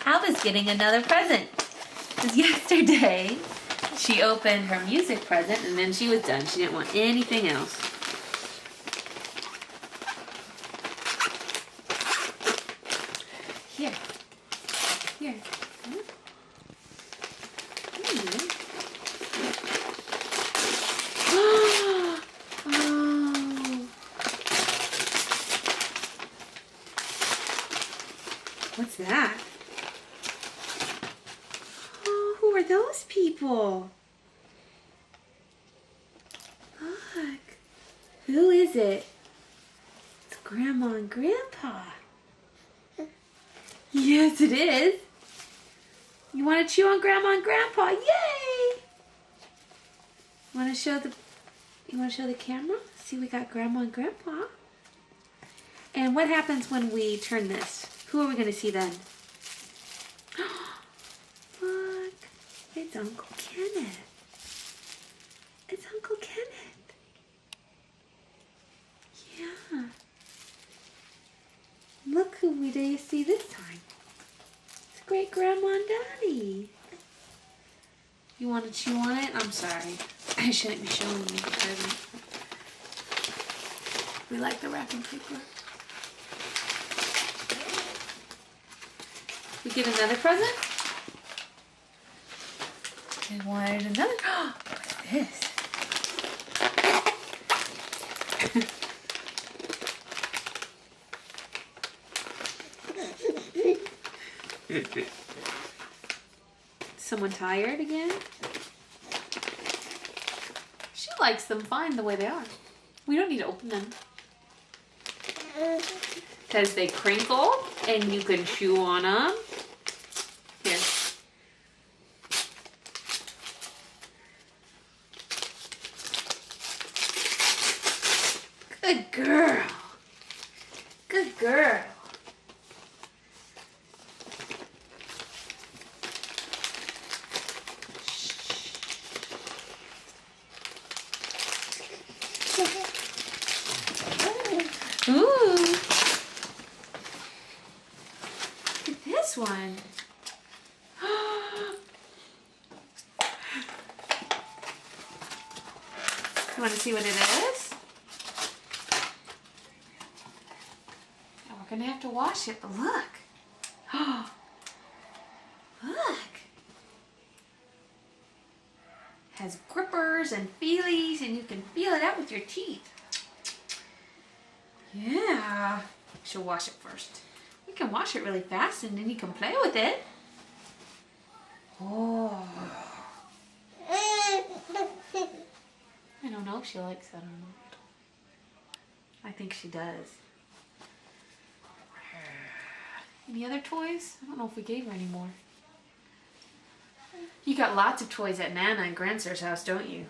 Alva's getting another present. Because yesterday, she opened her music present and then she was done. She didn't want anything else. Here. Here. Oh. What's that? Oh, who are those people? Look. Who is it? It's Grandma and Grandpa. Yes, it is. You want to chew on Grandma and Grandpa? Yay! You want to show the camera? See, we got Grandma and Grandpa. And what happens when we turn this? Who are we going to see then? Look, it's Uncle Kenneth. It's Uncle Kenneth. Yeah. Look who we do see this time. It's Great Grandma and Daddy. You want to chew on it? I'm sorry. I shouldn't be showing you the present. We like the wrapping paper. We get another present? We wanted another. What's this? Someone tired again? She likes them fine the way they are. We don't need to open them. Because they crinkle and you can chew on them. Here. Good girl. Good girl. Ooh. Look at this one. You want to see what it is? Now we're going to have to wash it, but look. Look. Has grippers and feelies, and you can feel it out with your teeth. Yeah. Should wash it first. You can wash it really fast and then you can play with it. Oh. I don't know if she likes that or not. I think she does. Any other toys? I don't know if we gave her any more. You got lots of toys at Nana and Grancer's house, don't you?